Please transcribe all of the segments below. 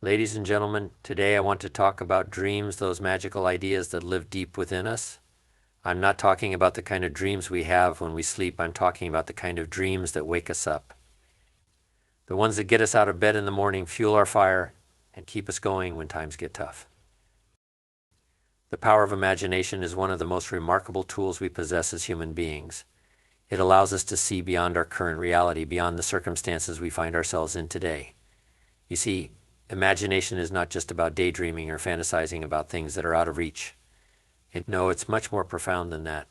Ladies and gentlemen, today I want to talk about dreams, those magical ideas that live deep within us. I'm not talking about the kind of dreams we have when we sleep. I'm talking about the kind of dreams that wake us up. The ones that get us out of bed in the morning, fuel our fire, and keep us going when times get tough. The power of imagination is one of the most remarkable tools we possess as human beings. It allows us to see beyond our current reality, beyond the circumstances we find ourselves in today. You see, imagination is not just about daydreaming or fantasizing about things that are out of reach. No, it's much more profound than that.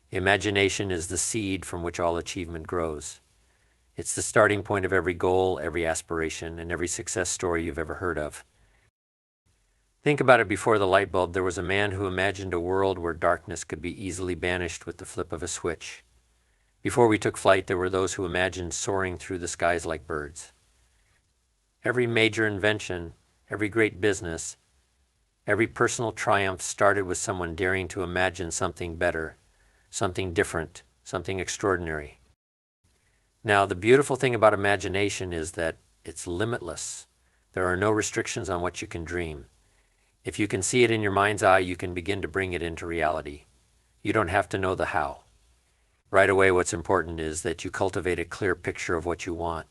Imagination is the seed from which all achievement grows. It's the starting point of every goal, every aspiration, and every success story you've ever heard of. Think about it. Before the light bulb, there was a man who imagined a world where darkness could be easily banished with the flip of a switch. Before we took flight, there were those who imagined soaring through the skies like birds. Every major invention, every great business, every personal triumph started with someone daring to imagine something better, something different, something extraordinary. Now, the beautiful thing about imagination is that it's limitless. There are no restrictions on what you can dream. If you can see it in your mind's eye, you can begin to bring it into reality. You don't have to know the how. Right away, what's important is that you cultivate a clear picture of what you want.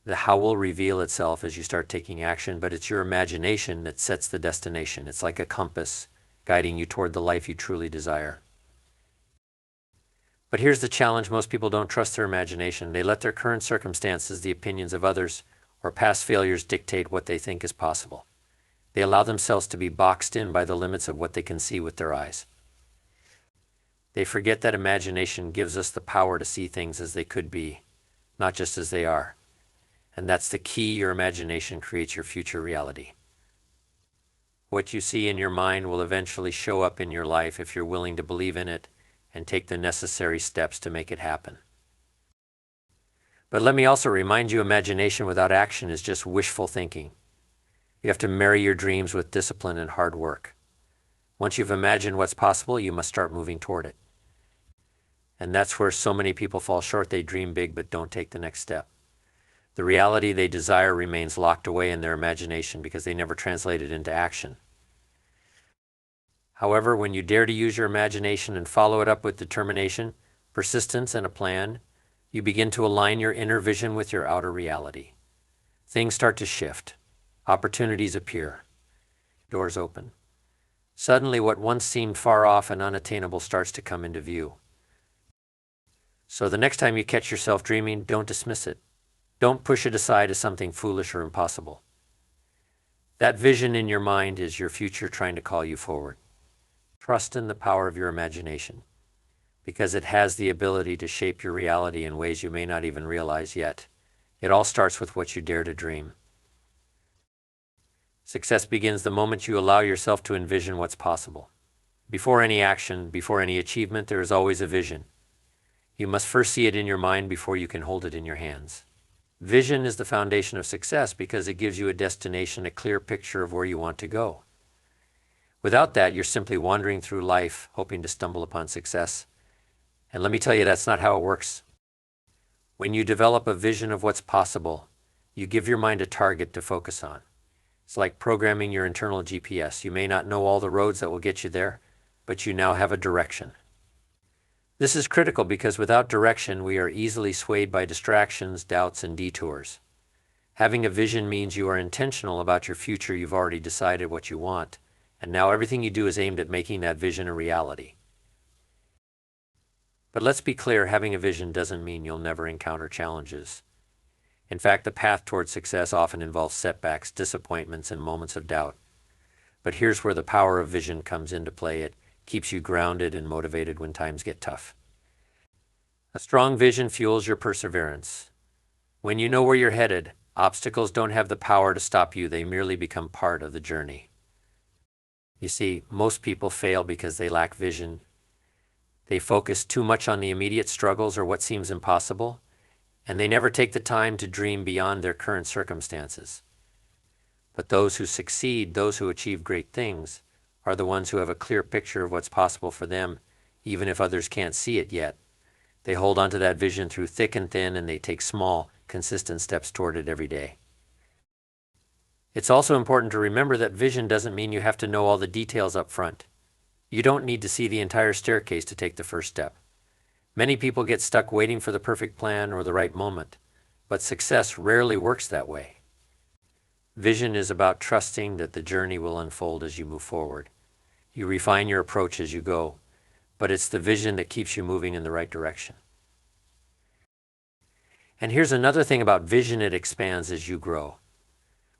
The how will reveal itself as you start taking action, but it's your imagination that sets the destination. It's like a compass guiding you toward the life you truly desire. But here's the challenge: most people don't trust their imagination. They let their current circumstances, the opinions of others, or past failures dictate what they think is possible. They allow themselves to be boxed in by the limits of what they can see with their eyes. They forget that imagination gives us the power to see things as they could be, not just as they are. And that's the key. Your imagination creates your future reality. What you see in your mind will eventually show up in your life if you're willing to believe in it and take the necessary steps to make it happen. But let me also remind you, imagination without action is just wishful thinking. You have to marry your dreams with discipline and hard work. Once you've imagined what's possible, you must start moving toward it. And that's where so many people fall short. They dream big but don't take the next step. The reality they desire remains locked away in their imagination because they never translate it into action. However, when you dare to use your imagination and follow it up with determination, persistence, and a plan, you begin to align your inner vision with your outer reality. Things start to shift. Opportunities appear. Doors open. Suddenly, what once seemed far off and unattainable starts to come into view. So the next time you catch yourself dreaming, don't dismiss it. Don't push it aside as something foolish or impossible. That vision in your mind is your future trying to call you forward. Trust in the power of your imagination, because it has the ability to shape your reality in ways you may not even realize yet. It all starts with what you dare to dream. Success begins the moment you allow yourself to envision what's possible. Before any action, before any achievement, there is always a vision. You must first see it in your mind before you can hold it in your hands. Vision is the foundation of success because it gives you a destination, a clear picture of where you want to go. Without that, you're simply wandering through life, hoping to stumble upon success. And let me tell you, that's not how it works. When you develop a vision of what's possible, you give your mind a target to focus on. It's like programming your internal GPS. You may not know all the roads that will get you there, but you now have a direction. This is critical because without direction, we are easily swayed by distractions, doubts, and detours. Having a vision means you are intentional about your future. You've already decided what you want, and now everything you do is aimed at making that vision a reality. But let's be clear, having a vision doesn't mean you'll never encounter challenges. In fact, the path toward success often involves setbacks, disappointments, and moments of doubt. But here's where the power of vision comes into play. It keeps you grounded and motivated when times get tough. A strong vision fuels your perseverance. When you know where you're headed, obstacles don't have the power to stop you. They merely become part of the journey. You see, most people fail because they lack vision. They focus too much on the immediate struggles or what seems impossible, and they never take the time to dream beyond their current circumstances. But those who succeed, those who achieve great things, are the ones who have a clear picture of what's possible for them, even if others can't see it yet. They hold onto that vision through thick and thin, and they take small, consistent steps toward it every day. It's also important to remember that vision doesn't mean you have to know all the details up front. You don't need to see the entire staircase to take the first step. Many people get stuck waiting for the perfect plan or the right moment, but success rarely works that way. Vision is about trusting that the journey will unfold as you move forward. You refine your approach as you go, but it's the vision that keeps you moving in the right direction. And here's another thing about vision: it expands as you grow.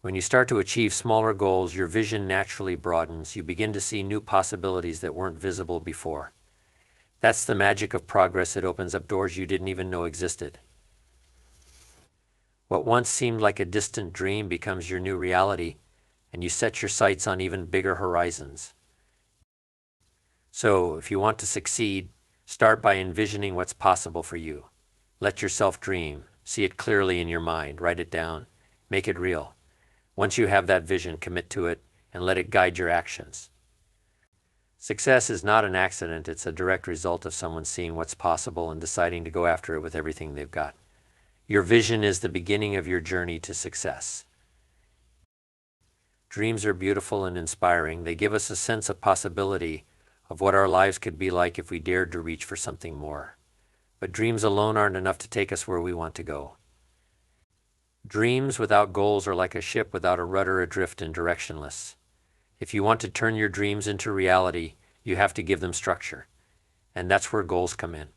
When you start to achieve smaller goals, your vision naturally broadens. You begin to see new possibilities that weren't visible before. That's the magic of progress. It opens up doors you didn't even know existed. What once seemed like a distant dream becomes your new reality, and you set your sights on even bigger horizons. So, if you want to succeed, start by envisioning what's possible for you. Let yourself dream. See it clearly in your mind. Write it down. Make it real. Once you have that vision, commit to it and let it guide your actions. Success is not an accident. It's a direct result of someone seeing what's possible and deciding to go after it with everything they've got. Your vision is the beginning of your journey to success. Dreams are beautiful and inspiring. They give us a sense of possibility of what our lives could be like if we dared to reach for something more. But dreams alone aren't enough to take us where we want to go. Dreams without goals are like a ship without a rudder, adrift and directionless. If you want to turn your dreams into reality, you have to give them structure. And that's where goals come in.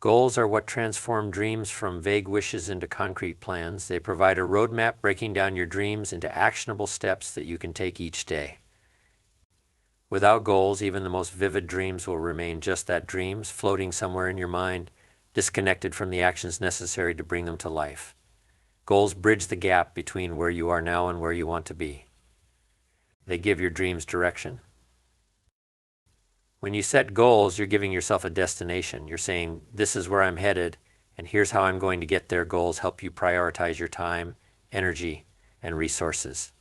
Goals are what transform dreams from vague wishes into concrete plans. They provide a roadmap breaking down your dreams into actionable steps that you can take each day. Without goals, even the most vivid dreams will remain just that: dreams, floating somewhere in your mind, disconnected from the actions necessary to bring them to life. Goals bridge the gap between where you are now and where you want to be. They give your dreams direction. When you set goals, you're giving yourself a destination. You're saying, this is where I'm headed, and here's how I'm going to get there. Goals help you prioritize your time, energy, and resources.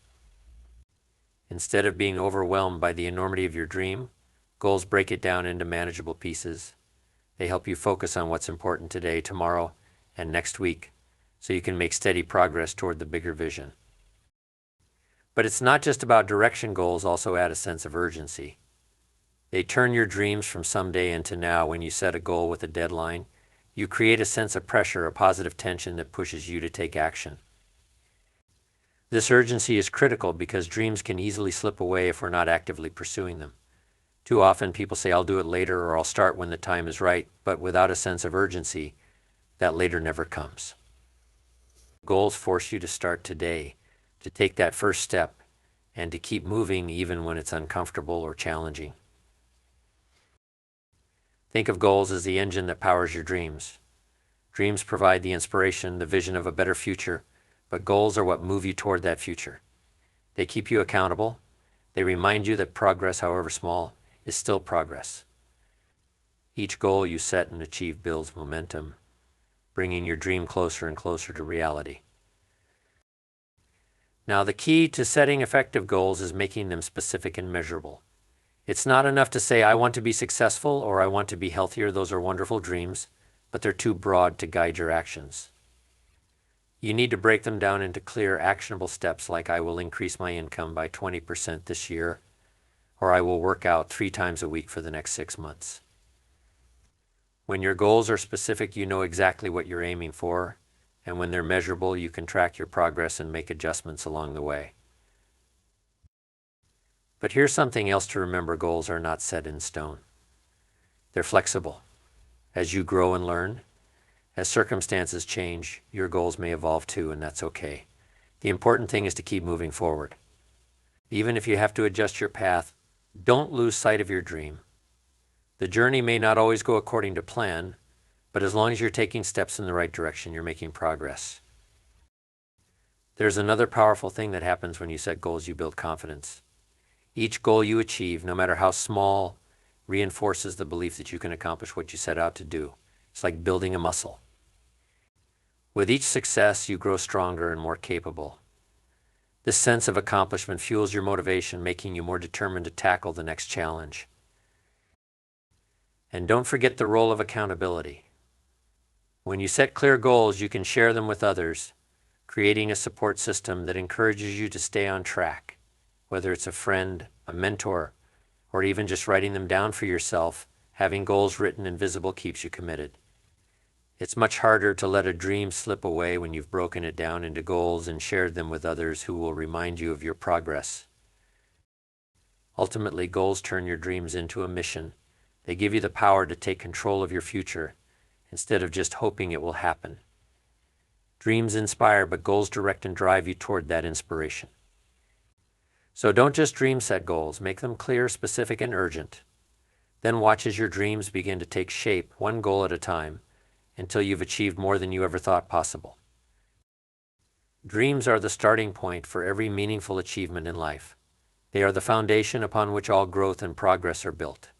Instead of being overwhelmed by the enormity of your dream, goals break it down into manageable pieces. They help you focus on what's important today, tomorrow, and next week, so you can make steady progress toward the bigger vision. But it's not just about direction. Goals also add a sense of urgency. They turn your dreams from someday into now. When you set a goal with a deadline, you create a sense of pressure, a positive tension that pushes you to take action. This urgency is critical because dreams can easily slip away if we're not actively pursuing them. Too often people say, I'll do it later, or I'll start when the time is right, but without a sense of urgency, that later never comes. Goals force you to start today, to take that first step, and to keep moving even when it's uncomfortable or challenging. Think of goals as the engine that powers your dreams. Dreams provide the inspiration, the vision of a better future, but goals are what move you toward that future. They keep you accountable. They remind you that progress, however small, is still progress. Each goal you set and achieve builds momentum, bringing your dream closer and closer to reality. Now, the key to setting effective goals is making them specific and measurable. It's not enough to say, I want to be successful or I want to be healthier. Those are wonderful dreams, but they're too broad to guide your actions. You need to break them down into clear, actionable steps like, I will increase my income by 20% this year, or I will work out 3 times a week for the next 6 months. When your goals are specific, you know exactly what you're aiming for, and when they're measurable, you can track your progress and make adjustments along the way. But here's something else to remember: goals are not set in stone. They're flexible. As you grow and learn, as circumstances change, your goals may evolve too, and that's okay. The important thing is to keep moving forward. Even if you have to adjust your path, don't lose sight of your dream. The journey may not always go according to plan, but as long as you're taking steps in the right direction, you're making progress. There's another powerful thing that happens when you set goals: you build confidence. Each goal you achieve, no matter how small, reinforces the belief that you can accomplish what you set out to do. It's like building a muscle. With each success, you grow stronger and more capable. This sense of accomplishment fuels your motivation, making you more determined to tackle the next challenge. And don't forget the role of accountability. When you set clear goals, you can share them with others. creating a support system that encourages you to stay on track, whether it's a friend, a mentor, or even just writing them down for yourself. Having goals written and visible keeps you committed. It's much harder to let a dream slip away when you've broken it down into goals and shared them with others who will remind you of your progress. Ultimately, goals turn your dreams into a mission. They give you the power to take control of your future instead of just hoping it will happen. Dreams inspire, but goals direct and drive you toward that inspiration. So don't just dream set goals, make them clear, specific, and urgent. Then watch as your dreams begin to take shape, one goal at a time, until you've achieved more than you ever thought possible. Dreams are the starting point for every meaningful achievement in life. They are the foundation upon which all growth and progress are built.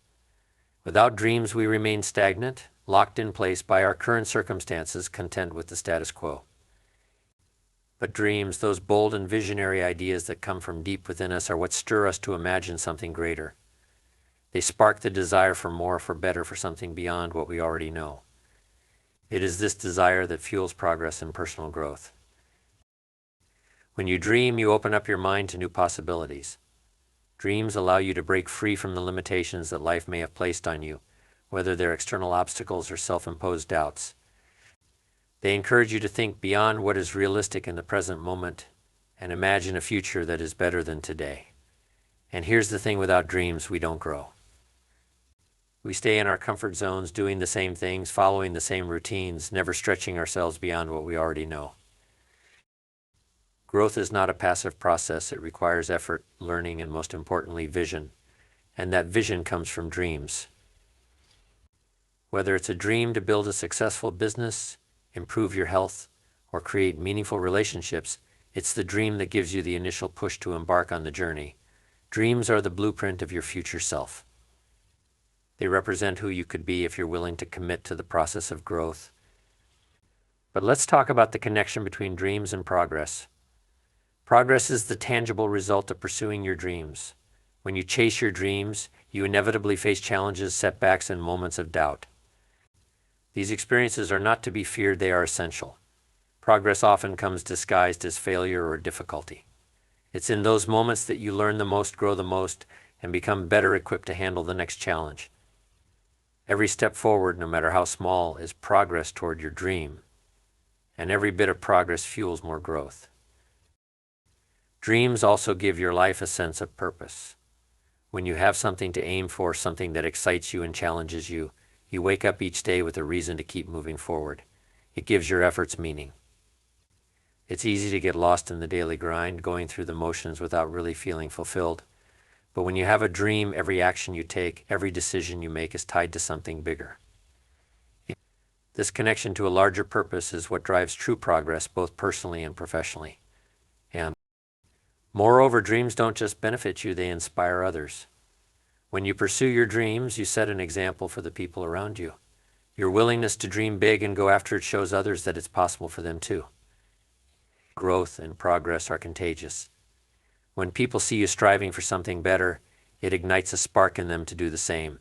Without dreams, we remain stagnant, locked in place by our current circumstances, content with the status quo. But dreams, those bold and visionary ideas that come from deep within us, are what stir us to imagine something greater. They spark the desire for more, for better, for something beyond what we already know. It is this desire that fuels progress and personal growth. When you dream, you open up your mind to new possibilities. Dreams allow you to break free from the limitations that life may have placed on you, whether they're external obstacles or self-imposed doubts. They encourage you to think beyond what is realistic in the present moment and imagine a future that is better than today. And here's the thing: without dreams, we don't grow. We stay in our comfort zones, doing the same things, following the same routines, never stretching ourselves beyond what we already know. Growth is not a passive process. It requires effort, learning, and most importantly, vision. And that vision comes from dreams. Whether it's a dream to build a successful business, improve your health, or create meaningful relationships, it's the dream that gives you the initial push to embark on the journey. Dreams are the blueprint of your future self. They represent who you could be if you're willing to commit to the process of growth. But let's talk about the connection between dreams and progress. Progress is the tangible result of pursuing your dreams. When you chase your dreams, you inevitably face challenges, setbacks, and moments of doubt. These experiences are not to be feared, they are essential. Progress often comes disguised as failure or difficulty. It's in those moments that you learn the most, grow the most, and become better equipped to handle the next challenge. Every step forward, no matter how small, is progress toward your dream, and every bit of progress fuels more growth. Dreams also give your life a sense of purpose. When you have something to aim for, something that excites you and challenges you, you wake up each day with a reason to keep moving forward. It gives your efforts meaning. It's easy to get lost in the daily grind, going through the motions without really feeling fulfilled. But when you have a dream, every action you take, every decision you make is tied to something bigger. This connection to a larger purpose is what drives true progress, both personally and professionally. And moreover, dreams don't just benefit you, they inspire others. When you pursue your dreams, you set an example for the people around you. Your willingness to dream big and go after it shows others that it's possible for them too. Growth and progress are contagious. When people see you striving for something better, it ignites a spark in them to do the same.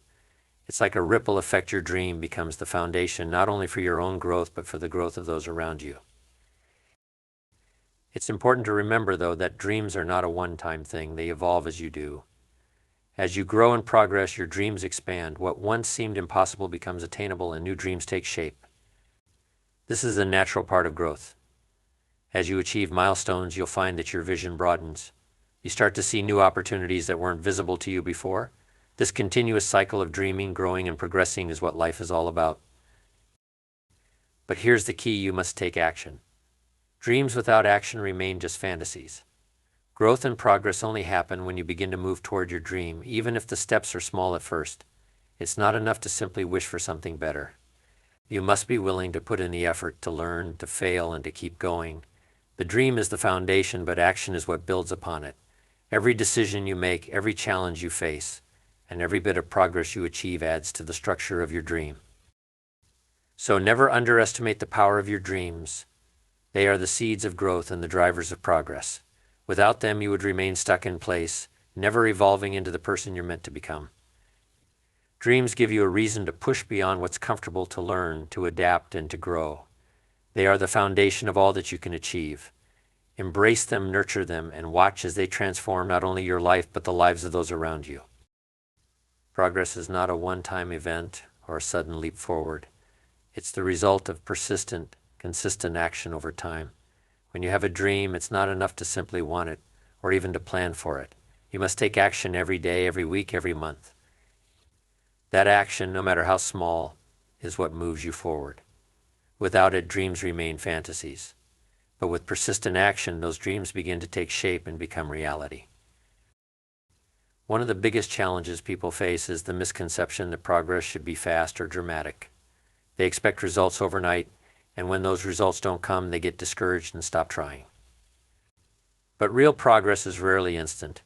It's like a ripple effect. Your dream becomes the foundation not only for your own growth, but for the growth of those around you. It's important to remember, though, that dreams are not a one-time thing. They evolve as you do. As you grow and progress, your dreams expand. What once seemed impossible becomes attainable, and new dreams take shape. This is a natural part of growth. As you achieve milestones, you'll find that your vision broadens. You start to see new opportunities that weren't visible to you before. This continuous cycle of dreaming, growing, and progressing is what life is all about. But here's the key: you must take action. Dreams without action remain just fantasies. Growth and progress only happen when you begin to move toward your dream, even if the steps are small at first. It's not enough to simply wish for something better. You must be willing to put in the effort, to learn, to fail, and to keep going. The dream is the foundation, but action is what builds upon it. Every decision you make, every challenge you face, and every bit of progress you achieve adds to the structure of your dream. So never underestimate the power of your dreams. They are the seeds of growth and the drivers of progress. Without them, you would remain stuck in place, never evolving into the person you're meant to become. Dreams give you a reason to push beyond what's comfortable, to learn, to adapt, and to grow. They are the foundation of all that you can achieve. Embrace them, nurture them, and watch as they transform not only your life but the lives of those around you. Progress is not a one-time event or a sudden leap forward. It's the result of persistent, consistent action over time. When you have a dream, it's not enough to simply want it or even to plan for it. You must take action every day, every week, every month. That action, no matter how small, is what moves you forward. Without it, dreams remain fantasies. But with persistent action, those dreams begin to take shape and become reality. One of the biggest challenges people face is the misconception that progress should be fast or dramatic. They expect results overnight, and when those results don't come, they get discouraged and stop trying. But real progress is rarely instant.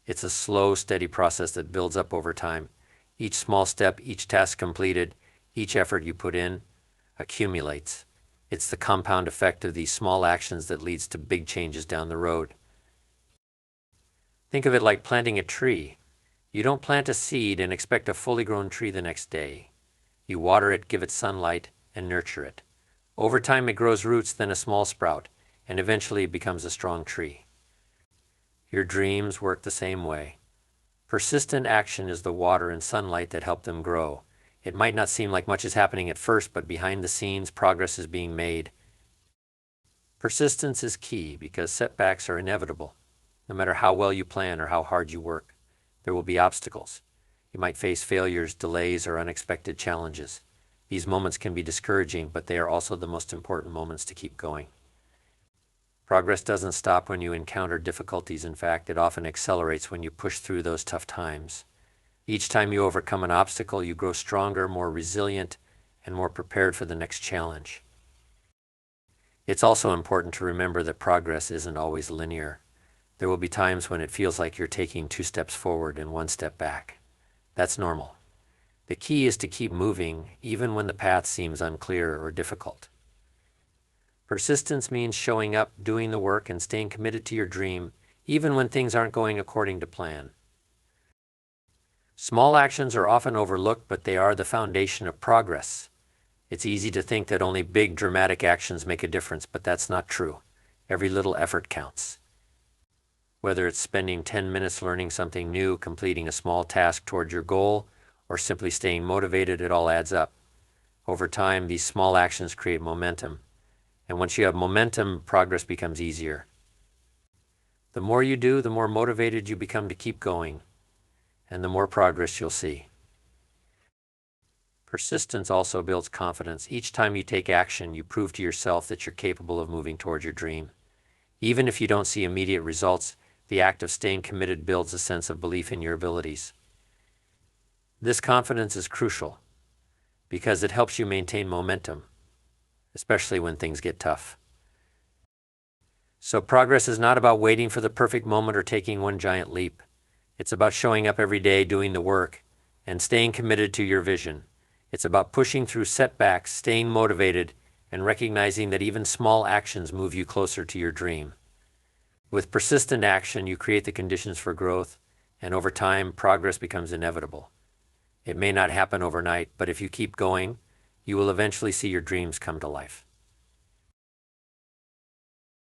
It's a slow, steady process that builds up over time. Each small step, each task completed, each effort you put in, accumulates. It's the compound effect of these small actions that leads to big changes down the road. Think of it like planting a tree. You don't plant a seed and expect a fully grown tree the next day. You water it, give it sunlight, and nurture it. Over time it grows roots, then a small sprout, and eventually it becomes a strong tree. Your dreams work the same way. Persistent action is the water and sunlight that help them grow. It might not seem like much is happening at first, but behind the scenes, progress is being made. Persistence is key because setbacks are inevitable. No matter how well you plan or how hard you work, there will be obstacles. You might face failures, delays, or unexpected challenges. These moments can be discouraging, but they are also the most important moments to keep going. Progress doesn't stop when you encounter difficulties. In fact, it often accelerates when you push through those tough times. Each time you overcome an obstacle, you grow stronger, more resilient, and more prepared for the next challenge. It's also important to remember that progress isn't always linear. There will be times when it feels like you're taking 2 steps forward and 1 step back. That's normal. The key is to keep moving, even when the path seems unclear or difficult. Persistence means showing up, doing the work, and staying committed to your dream, even when things aren't going according to plan. Small actions are often overlooked, but they are the foundation of progress. It's easy to think that only big, dramatic actions make a difference, but that's not true. Every little effort counts. Whether it's spending 10 minutes learning something new, completing a small task toward your goal, or simply staying motivated, it all adds up. Over time, these small actions create momentum. And once you have momentum, progress becomes easier. The more you do, the more motivated you become to keep going, and the more progress you'll see. Persistence also builds confidence. Each time you take action, you prove to yourself that you're capable of moving toward your dream. Even if you don't see immediate results, the act of staying committed builds a sense of belief in your abilities. This confidence is crucial because it helps you maintain momentum, especially when things get tough. So progress is not about waiting for the perfect moment or taking one giant leap. It's about showing up every day, doing the work, and staying committed to your vision. It's about pushing through setbacks, staying motivated, and recognizing that even small actions move you closer to your dream. With persistent action, you create the conditions for growth, and over time, progress becomes inevitable. It may not happen overnight, but if you keep going, you will eventually see your dreams come to life.